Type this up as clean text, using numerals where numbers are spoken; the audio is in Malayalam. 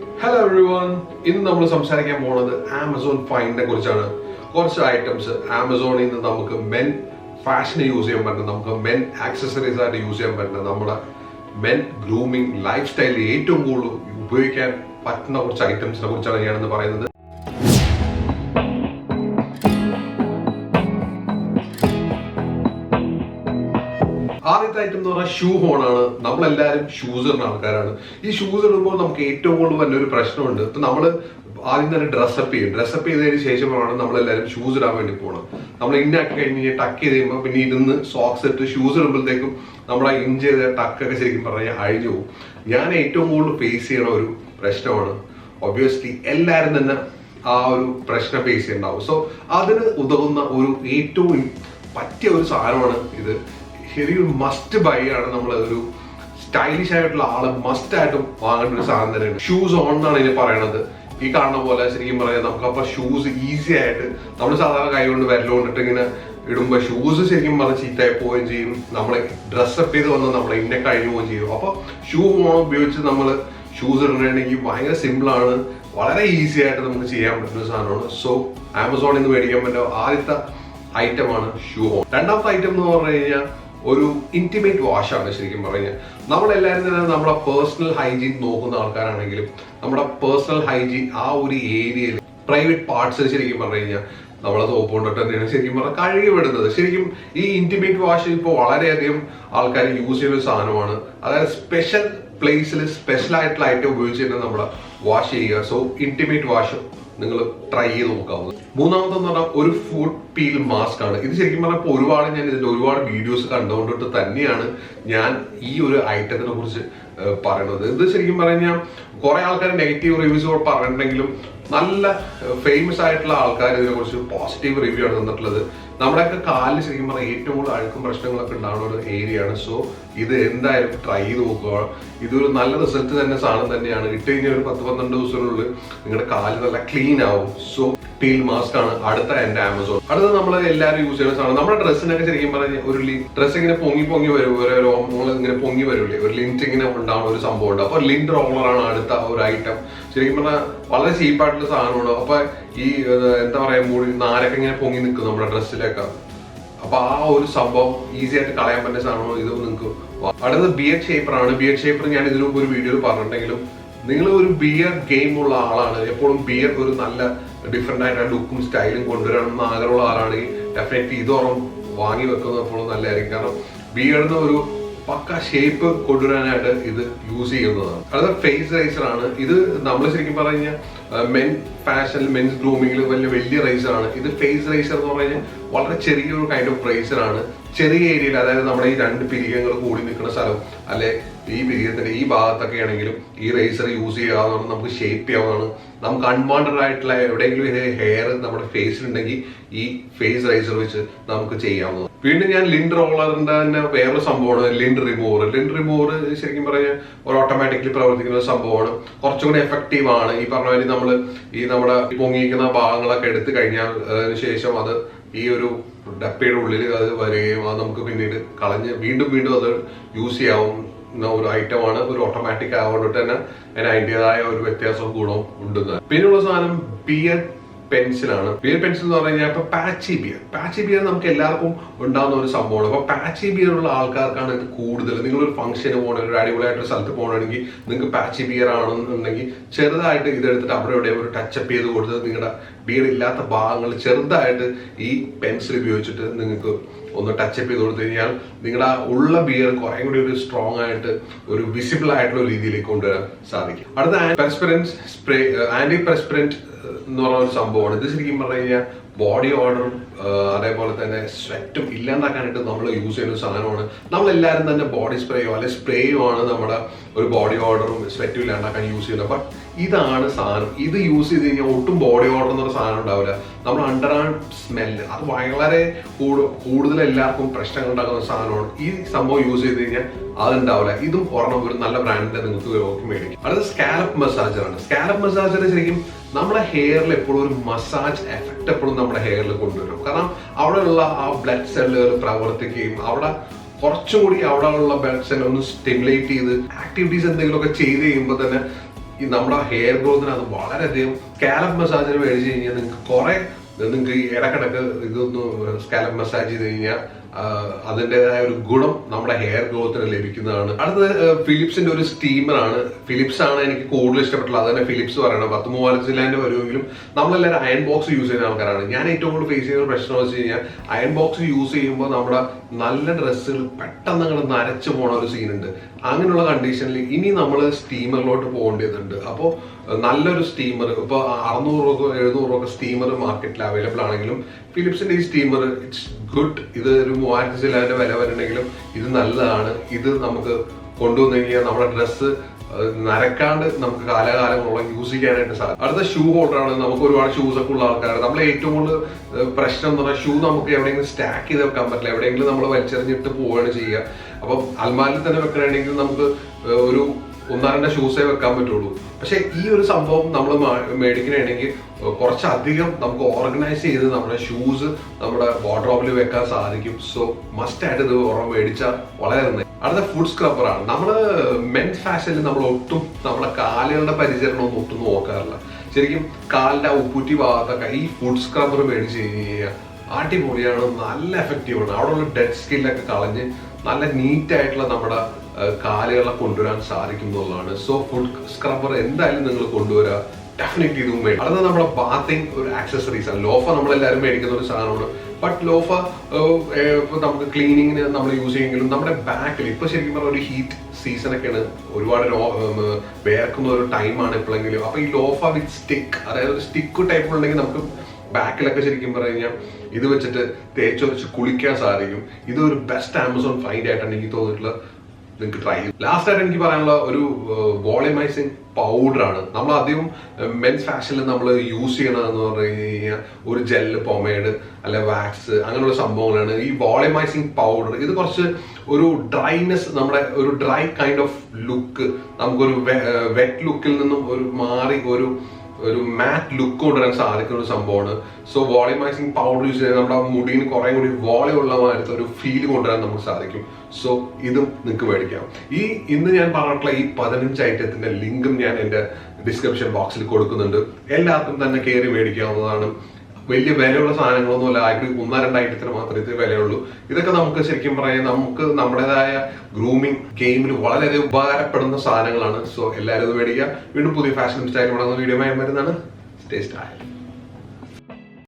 Hello everyone. ഇന്ന് നമ്മൾ സംസാരിക്കാൻ പോകുന്നത് ആമസോൺ ഫൈൻഡിനെ കുറിച്ചാണ്. കുറച്ച് ഐറ്റംസ് ആമസോണിൽ നിന്ന് നമുക്ക് മെൻ ഫാഷന് യൂസ് ചെയ്യാൻ പറ്റുന്ന, നമുക്ക് മെൻ ആക്സസറീസ് ആയിട്ട് യൂസ് ചെയ്യാൻ പറ്റുന്ന, നമ്മുടെ മെൻ ഗ്രൂമിംഗ് ലൈഫ് സ്റ്റൈലിൽ ഏറ്റവും കൂടുതൽ ഉപയോഗിക്കാൻ പറ്റുന്ന കുറച്ച് ഐറ്റംസിനെ കുറിച്ചാണ് ഞാനിന്ന് പറയുന്നത്. ആദ്യത്തെ ഐറ്റം എന്ന് പറഞ്ഞാൽ ഷൂ ഹോണാണ്. നമ്മളെല്ലാവരും ഷൂസ് ഇടുന്ന ആൾക്കാരാണ്. ഈ ഷൂസ് ഇടുമ്പോൾ നമുക്ക് ഏറ്റവും കൂടുതൽ വലിയൊരു പ്രശ്നമുണ്ട്. ഇപ്പൊ നമ്മൾ ആദ്യം തന്നെ ഡ്രസ്സപ്പ് ചെയ്തതിന് ശേഷമാണ് നമ്മളെല്ലാവരും ഷൂസ് ഇടാൻ വേണ്ടി പോകണം. നമ്മൾ ഇന്നാക്കി കഴിഞ്ഞ് ടക്ക് ചെയ്ത് കഴിയുമ്പോൾ പിന്നെ ഇരുന്ന് സോക്സ് ഇട്ട് ഷൂസ് ഇടുമ്പോഴത്തേക്കും നമ്മളെ ഇൻ ചെയ്ത ടക്കൊക്കെ ശരിക്കും പറഞ്ഞാൽ അഴിഞ്ഞു പോകും. ഞാൻ ഏറ്റവും കൂടുതൽ ഫേസ് ചെയ്യണ ഒരു പ്രശ്നമാണ്. ഒബ്വിയസ്ലി എല്ലാവരും തന്നെ ആ ഒരു പ്രശ്നം ഫേസ് ചെയ്യുന്നുണ്ടാവും. സോ അതിന് ഉതകുന്ന ഒരു ഏറ്റവും പറ്റിയ ഒരു സാധനമാണ് ഇത്. ശരിക്കും മസ്റ്റ് ബൈ ആണ്. നമ്മൾ ഒരു സ്റ്റൈലിഷ് ആയിട്ടുള്ള ആള് മസ്റ്റ് ആയിട്ടും വാങ്ങേണ്ട ഒരു സാധനം തന്നെയാണ്. ഷൂസ് ഓൺ എന്നാണ് ഇതിന് പറയണത്. ഈ കാണുന്ന പോലെ ശരിക്കും പറയാം, നമുക്കപ്പോൾ ഷൂസ് ഈസി ആയിട്ട് നമ്മൾ സാധാരണ കൈ കൊണ്ട് വിരലുകൊണ്ടിട്ട് ഇങ്ങനെ ഇടുമ്പോൾ ഷൂസ് ശരിക്കും പറഞ്ഞ് ചീത്തയായി പോവുകയും ചെയ്യും. നമ്മളെ ഡ്രസ്സപ്പ് ചെയ്ത് വന്ന് നമ്മളെ ഇന്നെ കഴിഞ്ഞു പോവുകയും ചെയ്യും. അപ്പോൾ ഷൂ ഓൺ ഉപയോഗിച്ച് നമ്മൾ ഷൂസ് ഇടണമെങ്കിൽ ഭയങ്കര സിമ്പിളാണ്, വളരെ ഈസി ആയിട്ട് നമുക്ക് ചെയ്യാൻ പറ്റുന്ന സാധനമാണ്. സോ ആമസോണിൽ നിന്ന് മേടിക്കാൻ പറ്റുന്ന ആദ്യത്തെ ഐറ്റമാണ് ഷൂ ഓൺ. രണ്ടാമത്തെ ഐറ്റം എന്ന് പറഞ്ഞു കഴിഞ്ഞാൽ ഒരു ഇന്റിമേറ്റ് വാഷാണ്. ശരിക്കും പറഞ്ഞാൽ നമ്മളെല്ലാവരും തന്നെ നമ്മുടെ പേഴ്സണൽ ഹൈജീൻ നോക്കുന്ന ആൾക്കാരാണെങ്കിലും നമ്മുടെ പേഴ്സണൽ ഹൈജീൻ ആ ഒരു ഏരിയയിൽ പ്രൈവറ്റ് പാർട്സ് ശരിക്കും പറഞ്ഞു കഴിഞ്ഞാൽ നമ്മളെ സോപ്പ് കൊണ്ടിട്ട് തന്നെയാണ് ശരിക്കും പറഞ്ഞാൽ കഴുകി വിടുന്നത്. ശരിക്കും ഈ ഇന്റിമേറ്റ് വാഷ് ഇപ്പോൾ വളരെയധികം ആൾക്കാർ യൂസ് ചെയ്യുന്ന ഒരു സാധനമാണ്. അതായത് സ്പെഷ്യൽ പ്ലേസിൽ സ്പെഷ്യൽ ആയിട്ടുള്ള ഐറ്റം ഉപയോഗിച്ച് തന്നെ നമ്മൾ വാഷ് ചെയ്യുക. സോ ഇന്റിമേറ്റ് വാഷ് നിങ്ങൾ ട്രൈ ചെയ്ത് നോക്കാവുന്നത്. മൂന്നാമതെന്ന് പറഞ്ഞാൽ ഒരു ഫുഡ് പീൽ മാസ്ക് ആണ്. ഇത് ശരിക്കും പറഞ്ഞപ്പോൾ ഞാൻ ഇതിന്റെ ഒരുപാട് വീഡിയോസ് കണ്ടുകൊണ്ടിട്ട് തന്നെയാണ് ഞാൻ ഈ ഒരു ഐറ്റത്തിനെ കുറിച്ച് പറയുന്നത്. ഇത് ശരിക്കും പറഞ്ഞാൽ കുറെ ആൾക്കാർ നെഗറ്റീവ് റിവ്യൂസ് പറഞ്ഞിട്ടുണ്ടെങ്കിലും നല്ല ഫേമസ് ആയിട്ടുള്ള ആൾക്കാർ ഇതിനെ കുറിച്ച് പോസിറ്റീവ് റിവ്യൂ ആണ് തന്നിട്ടുള്ളത്. നമ്മുടെയൊക്കെ കാലിൽ ശരിക്കും പറഞ്ഞാൽ ഏറ്റവും കൂടുതൽ അഴുക്കും പ്രശ്നങ്ങളൊക്കെ ഉണ്ടാകുന്ന ഒരു ഏരിയ ആണ്. സോ ഇത് എന്തായാലും ട്രൈ ചെയ്ത് നോക്കുക. ഇതൊരു നല്ല റിസൾട്ട് തന്നെ സാധനം തന്നെയാണ്. ഇട്ട് കഴിഞ്ഞാൽ ഒരു 10-12 ദിവസത്തിനുള്ളിൽ നിങ്ങളുടെ കാല് നല്ല ക്ലീൻ ആവും. സോ പീൽ മാസ്ക് ആണ് അടുത്ത എന്റെ ആമസോൺ. അടുത്ത നമ്മൾ എല്ലാവരും യൂസ് ചെയ്യുന്ന സാധനം. നമ്മുടെ ഡ്രസ്സിനൊക്കെ ശരിക്കും പറഞ്ഞാൽ ഒരു ഡ്രസ്സ് ഇങ്ങനെ പൊങ്ങി വരും, ഓരോ ഇങ്ങനെ പൊങ്ങി വരില്ലേ, ഒരു ലിന്റ് ഇങ്ങനെ ഉണ്ടാവുന്ന ഒരു സംഭവം ഉണ്ട്. അപ്പൊ ലിന്റ് റോളറാണ് അടുത്ത ഒരു ഐറ്റം. ശരിക്കും പറഞ്ഞാൽ വളരെ ചീപ്പായിട്ടുള്ള സാധനമാണ്. അപ്പൊ ഈ എന്താ പറയാ, മൂടി നാരൊക്കെ ഇങ്ങനെ പൊങ്ങി നിൽക്കും നമ്മുടെ ഡ്രസ്സിലൊക്കെ. അപ്പൊ ആ ഒരു സംഭവം ഈസി ആയിട്ട് കളയാൻ പറ്റുന്ന സാധനമാണ് ഇത്. നിങ്ങൾക്ക് അടുത്തത് ബിയർഡ് ഷേപ്പർ ആണ്. ബിയർഡ് ഷേപ്പർ ഞാൻ ഇതിനു മുമ്പ് ഒരു വീഡിയോയിൽ പറഞ്ഞിട്ടുണ്ടെങ്കിലും നിങ്ങൾ ഒരു ബിയർഡ് ഗെയിം ഉള്ള ആളാണ്, എപ്പോഴും ബിയർഡ് ഒരു നല്ല ഡിഫറെന്റ് ആയിട്ട് ലുക്കും സ്റ്റൈലും കൊണ്ടുവരണം ആഗ്രഹമുള്ള ആളാണെങ്കിൽ ഡെഫിനറ്റ്ലി ഇതോളം വാങ്ങി വെക്കുന്നത് എപ്പോഴും നല്ലതായിരിക്കും. കാരണം ബിയർഡിന് ഒരു പക്ക ഷേപ്പ് കൊണ്ടുവരാനായിട്ട് ഇത് യൂസ് ചെയ്യുന്നതാണ്. അടുത്ത ഫേസ് റൈസർ ആണ്. ഇത് നമ്മൾ ശരിക്കും പറഞ്ഞു കഴിഞ്ഞാൽ മെൻ ഫാഷൻ മെൻസ് ഗ്രൂമിംഗിൽ വലിയ റൈസർ ആണ്. ഇത് ഫേസ് റൈസർ എന്ന് പറഞ്ഞു കഴിഞ്ഞാൽ വളരെ ചെറിയൊരു കൈൻഡ് ഓഫ് റൈസർ ആണ്. ചെറിയ ഏരിയയിൽ, അതായത് നമ്മുടെ ഈ രണ്ട് പിരികങ്ങൾ കൂടി നിൽക്കുന്ന സ്ഥലം അല്ലെ ഈ പിരികത്തിന്റെ ഈ ഭാഗത്തൊക്കെ ആണെങ്കിലും ഈ റൈസർ യൂസ് ചെയ്യാവുന്നതാണ്. നമുക്ക് ഷേപ്പ് ചെയ്യാവുന്നതാണ്. നമുക്ക് അൺവാണ്ടഡ് ആയിട്ടുള്ള എവിടെയെങ്കിലും ഹെയർ നമ്മുടെ ഫേസിലുണ്ടെങ്കിൽ ഈ ഫേസ് റൈസർ വെച്ച് നമുക്ക് ചെയ്യാവുന്നതാണ്. വീണ്ടും ഞാൻ ലിൻഡ് റോളറിന്റെ തന്നെ വേറൊരു സംഭവമാണ് ലിൻഡ് റിമൂവർ. ലിൻഡ് റിമൂവർ ശരിക്കും പറഞ്ഞാൽ ഒരു ഓട്ടോമാറ്റിക്കലി പ്രവർത്തിക്കുന്ന ഒരു സംഭവമാണ്. കുറച്ചും കൂടി എഫക്റ്റീവ് ആണ്. ഈ പറഞ്ഞ മാതിരി നമ്മൾ ഈ നമ്മുടെ പൊങ്ങിയിരിക്കുന്ന ഭാഗങ്ങളൊക്കെ എടുത്തു കഴിഞ്ഞാൽ ശേഷം അത് ഈ ഒരു ഡപ്പയുടെ ഉള്ളിൽ അത് വരികയും അത് നമുക്ക് പിന്നീട് കളഞ്ഞ് വീണ്ടും അത് യൂസ് ചെയ്യാവുന്ന ഒരു ഐറ്റമാണ്. ഒരു ഓട്ടോമാറ്റിക് ആയതുകൊണ്ട് തന്നെ അതിൻ്റെതായ ഒരു വ്യത്യാസവും ഗുണവും ഉണ്ടെന്ന്. പിന്നെയുള്ള സാധനം ബിയർഡ് പെൻസിലാണ്. ബിയർഡ് പെൻസിൽ എന്ന് പറഞ്ഞു കഴിഞ്ഞാൽ ഇപ്പൊ പാച്ചി ബിയർ നമുക്ക് എല്ലാവർക്കും ഉണ്ടാകുന്ന ഒരു സംഭവമാണ്. അപ്പൊ പാച്ചി ബിയർ ഉള്ള ആൾക്കാർക്കാണ് ഇത് കൂടുതൽ. നിങ്ങളൊരു ഫംഗ്ഷന് പോകണം, ഒരു അടിപൊളിയായിട്ടൊരു സ്ഥലത്ത് പോകണമെങ്കിൽ നിങ്ങൾക്ക് പാച്ചി ബിയർ ആണെന്നുണ്ടെങ്കിൽ ചെറുതായിട്ട് ഇതെടുത്തിട്ട് അവിടെ എവിടെ ഒരു ടച്ചപ്പ് ചെയ്ത് കൊടുത്ത് നിങ്ങളുടെ ബിയർ ഇല്ലാത്ത ഭാഗങ്ങൾ ചെറുതായിട്ട് ഈ പെൻസിൽ ഉപയോഗിച്ചിട്ട് നിങ്ങൾക്ക് ഒന്ന് ടച്ചപ്പ് ചെയ്ത് കൊടുത്തു കഴിഞ്ഞാൽ നിങ്ങളുടെ ഉള്ള ബിയർ കുറേ കൂടി ഒരു സ്ട്രോങ് ആയിട്ട് ഒരു വിസിബിൾ ആയിട്ടുള്ള രീതിയിലേക്ക് കൊണ്ടുവരാൻ സാധിക്കും. അടുത്ത ആന്റി പെർസ്പിറന്റ് എന്ന് പറഞ്ഞ ഒരു സംഭവമാണ്. ഇത് ശരിക്കും പറഞ്ഞു കഴിഞ്ഞാൽ ബോഡി ഓർഡറും അതേപോലെ തന്നെ സ്വെറ്റും ഇല്ലാണ്ടാക്കാനായിട്ട് നമ്മൾ യൂസ് ചെയ്യുന്ന ഒരു സാധനമാണ്. നമ്മളെല്ലാവരും തന്നെ ബോഡി സ്പ്രേയോ അല്ലെങ്കിൽ സ്പ്രേയോ ആണ് നമ്മുടെ ഒരു ബോഡി ഓർഡറും സ്വെറ്റും ഇല്ലാണ്ടാക്കാൻ യൂസ് ചെയ്യുന്നത്. ബട്ട് ഇതാണ് സാധനം. ഇത് യൂസ് ചെയ്ത് കഴിഞ്ഞാൽ ഒട്ടും ബോഡി ഓർഡർ എന്നൊരു സാധനം ഉണ്ടാവില്ല. നമ്മൾ അണ്ടർ ആം സ്മെല്ല് അത് വളരെ കൂടുതൽ എല്ലാവർക്കും പ്രശ്നങ്ങൾ ഉണ്ടാക്കുന്ന സാധനമാണ്. ഈ സംഭവം യൂസ് ചെയ്ത് കഴിഞ്ഞാൽ അതുണ്ടാവില്ല. ഇതും ഒരെണ്ണം ഒരു നല്ല ബ്രാൻഡിന്റെ നിങ്ങൾക്ക് നോക്കി മേടിക്കും. അടുത്ത സ്കാലപ്പ് മസാജറാണ്. സ്കാലപ്പ് മസാജർ ശരിക്കും നമ്മുടെ ഹെയറിൽ എപ്പോഴും ഒരു മസാജ് എഫക്ട് എപ്പോഴും നമ്മുടെ ഹെയറിൽ കൊണ്ടുവരും. കാരണം അവിടെയുള്ള ആ ബ്ലഡ് സെല്ലുകൾ പ്രവർത്തിക്കുകയും അവിടെ കുറച്ചുകൂടി അവിടെ ഉള്ള ബ്ലഡ് സെൽ ഒന്ന് സ്റ്റിമുലേറ്റ് ചെയ്ത് ആക്ടിവിറ്റീസ് എന്തെങ്കിലുമൊക്കെ ചെയ്ത് കഴിയുമ്പോൾ തന്നെ ഈ നമ്മുടെ ഹെയർ ഗ്രോത്തിന് അത് വളരെയധികം സ്കാലപ്പ് മസാജിന് മേടിച്ച് കഴിഞ്ഞാൽ നിങ്ങൾക്ക് ഈ ഇടക്കിടക്ക് ഇതൊന്ന് സ്കാലപ്പ് മസാജ് ചെയ്ത് കഴിഞ്ഞാൽ അതിൻ്റെതായ ഒരു ഗുണം നമ്മുടെ ഹെയർ ഗ്രോത്തിന് ലഭിക്കുന്നതാണ്. അടുത്തത് ഫിലിപ്സിന്റെ ഒരു സ്റ്റീമറാണ്. ഫിലിപ്സ് ആണ് എനിക്ക് കൂടുതൽ ഇഷ്ടപ്പെട്ടുള്ളത്. അത് തന്നെ ഫിലിപ്സ് പറയണം. 10,000 വരുമെങ്കിലും നമ്മളെല്ലാവരും അയൺ ബോക്സ് യൂസ് ചെയ്യുന്ന ആൾക്കാരാണ്. ഞാൻ ഏറ്റവും കൂടുതൽ ഫേസ് ചെയ്യുന്ന പ്രശ്നം എന്ന് വെച്ച് കഴിഞ്ഞാൽ അയൺ ബോക്സ് യൂസ് ചെയ്യുമ്പോൾ നമ്മുടെ നല്ല ഡ്രസ്സുകൾ പെട്ടെന്ന് അങ്ങോട്ട് നരച്ചു പോണ ഒരു സീനുണ്ട്. അങ്ങനെയുള്ള കണ്ടീഷനിൽ ഇനി നമ്മൾ സ്റ്റീമറിലോട്ട് പോകേണ്ടതുണ്ട്. അപ്പോൾ നല്ലൊരു സ്റ്റീമർ ഇപ്പോൾ 600 700 സ്റ്റീമർ മാർക്കറ്റിൽ അവൈലബിൾ ആണെങ്കിലും ഫിലിപ്സിന്റെ ഈ സ്റ്റീമർ ഇറ്റ്സ് ഗുഡ്. ഇത് ഒരു 3,000 വില വരണമെങ്കിലും ഇത് നല്ലതാണ്. ഇത് നമുക്ക് കൊണ്ടുവന്നു കഴിഞ്ഞാൽ നമ്മുടെ ഡ്രസ്സ് നരക്കാണ്ട് നമുക്ക് കാലകാലങ്ങളോളം യൂസ് ചെയ്യാനായിട്ട് സാധിക്കും. അടുത്ത ഷൂ ഹോൾഡറാണ്. നമുക്ക് ഒരുപാട് ഷൂസ് ഒക്കെ ഉള്ള ആൾക്കാർ നമ്മൾ ഏറ്റവും കൂടുതൽ പ്രശ്നം എന്ന് പറഞ്ഞാൽ ഷൂ നമുക്ക് എവിടെയെങ്കിലും സ്റ്റാക്ക് ചെയ്ത് വെക്കാൻ പറ്റില്ല. എവിടെയെങ്കിലും നമ്മൾ വലിച്ചെറിഞ്ഞിട്ട് പോവുകയാണ് ചെയ്യുക. അപ്പം അൽമാരിൽ തന്നെ വെക്കണമെങ്കിൽ നമുക്ക് ഒരു 1-2 ഷൂസേ വെക്കാൻ പറ്റുള്ളൂ. പക്ഷെ ഈ ഒരു സംഭവം നമ്മൾ മേടിക്കണമെങ്കിൽ കുറച്ചധികം നമുക്ക് ഓർഗനൈസ് ചെയ്ത് നമ്മുടെ ഷൂസ് നമ്മുടെ വാർഡ്രോബിൽ വെക്കാൻ സാധിക്കും. സോ മസ്റ്റ് ആയിട്ട് ഇത് മേടിച്ചാൽ വളരെ നന്നായി. അടുത്ത ഫുഡ് സ്ക്രബ്ബറാണ്. നമ്മൾ മെൻസ് ഫാഷനിൽ നമ്മൾ ഒട്ടും നമ്മുടെ കാലുകളുടെ പരിചരണം ഒന്നും ഒട്ടും നോക്കാറില്ല. ശരിക്കും കാലിന്റെ ഉപ്പൂറ്റി ഭാഗത്തൊക്കെ ഈ ഫുഡ് സ്ക്രബ്ബർ മേടിച്ച് കഴിഞ്ഞാൽ അടിപൊളിയാണ്, നല്ല എഫക്റ്റീവാണ്. അവിടെയുള്ള ഡെഡ് സ്കില്ലൊക്കെ കളഞ്ഞ് നല്ല നീറ്റായിട്ടുള്ള നമ്മുടെ കാലുകളെ കൊണ്ടുവരാൻ സാധിക്കും എന്നുള്ളതാണ്. സോ ഫുഡ് സ്ക്രബ്ബർ എന്തായാലും നിങ്ങൾ കൊണ്ടുവരിക. ഡെഫിനറ്റ്ലി ഇതും വേണം. അടുത്ത നമ്മുടെ ബാത്തിങ് ഒരു ആക്സസറീസ് ആണ്. ലോഫ നമ്മളെല്ലാവരും മേടിക്കുന്ന ഒരു സാധനമാണ്. ബട്ട് ലോഫ നമുക്ക് ക്ലീനിങ്ങിന് നമ്മൾ യൂസ് ചെയ്യുമെങ്കിലും നമ്മുടെ ബാക്കിൽ ഇപ്പൊ ശരിക്കും പറഞ്ഞ ഒരു ഹീറ്റ് സീസൺ ഒക്കെയാണ്, ഒരുപാട് വേർക്കുന്ന ഒരു ടൈമാണ് എപ്പോഴെങ്കിലും. അപ്പൊ ഈ ലോഫ വിത്ത് സ്റ്റിക്ക്, അതായത് ഒരു സ്റ്റിക്ക് ടൈപ്പ് ഉണ്ടെങ്കിൽ നമുക്ക് ബാക്കിലൊക്കെ ശരിക്കും പറഞ്ഞു കഴിഞ്ഞാൽ ഇത് വെച്ചിട്ട് തേച്ചൊരച്ച് കുളിക്കാൻ സാധിക്കും. ഇതൊരു ബെസ്റ്റ് ആമസോൺ ഫൈൻഡ് ആയിട്ടാണ് എനിക്ക് തോന്നിയിട്ടുള്ളത്. നിങ്ങൾക്ക് ട്രൈ ചെയ്യും. ലാസ്റ്റ് ആയിട്ട് എനിക്ക് പറയാനുള്ള ഒരു വോളിയമൈസിങ് പൗഡറാണ്. നമ്മൾ അധികം മെൻസ് ഫാഷനിൽ നമ്മൾ യൂസ് ചെയ്യണമെന്ന് പറഞ്ഞു കഴിഞ്ഞാൽ ഒരു ജെല്ല്, പൊമേഡ് അല്ലെ വാക്സ് അങ്ങനെയുള്ള സംഭവങ്ങളാണ്. ഈ വോളിയമൈസിങ് പൗഡർ ഇത് കുറച്ച് ഒരു ഡ്രൈനെസ്, നമ്മുടെ ഒരു ഡ്രൈ കൈൻഡ് ഓഫ് ലുക്ക്, നമുക്കൊരു വെറ്റ് ലുക്കിൽ നിന്നും ഒരു മാറി ഒരു മാറ്റ് ലുക്ക് കൊണ്ടുവരാൻ സാധിക്കുന്ന ഒരു സംഭവമാണ്. സോ വോളിയമൈസിങ് പൗഡർ യൂസ് ചെയ്താൽ നമ്മുടെ മുടിന് കുറെ കൂടി വോളിയം ഉള്ള മാതിരത്തെ ഒരു ഫീൽ കൊണ്ടുവരാൻ നമുക്ക് സാധിക്കും. സോ ഇതും നിങ്ങൾക്ക് മേടിക്കാം. ഇന്ന് ഞാൻ പറഞ്ഞിട്ടുള്ള ഈ 15 ഐറ്റത്തിന്റെ ലിങ്കും ഞാൻ എന്റെ ഡിസ്ക്രിപ്ഷൻ ബോക്സിൽ കൊടുക്കുന്നുണ്ട്. എല്ലാവർക്കും തന്നെ കയറി മേടിക്കാവുന്നതാണ്. വലിയ വിലയുള്ള സാധനങ്ങളൊന്നുമല്ല. 1-2 ഐറ്റത്തിന് മാത്രമേ ഇത് വിലയുള്ളൂ. ഇതൊക്കെ നമുക്ക് ശരിക്കും പറയാം നമുക്ക് നമ്മുടേതായ ഗ്രൂമിംഗ് ഗെയിമിൽ വളരെയധികം ഉപകാരപ്പെടുന്ന സാധനങ്ങളാണ്. സോ എല്ലാവരും ഇത് മേടിക്കുക. വീണ്ടും പുതിയ ഫാഷൻ സ്റ്റൈൽ വീഡിയോ വരുന്നതാണ്. Stay style.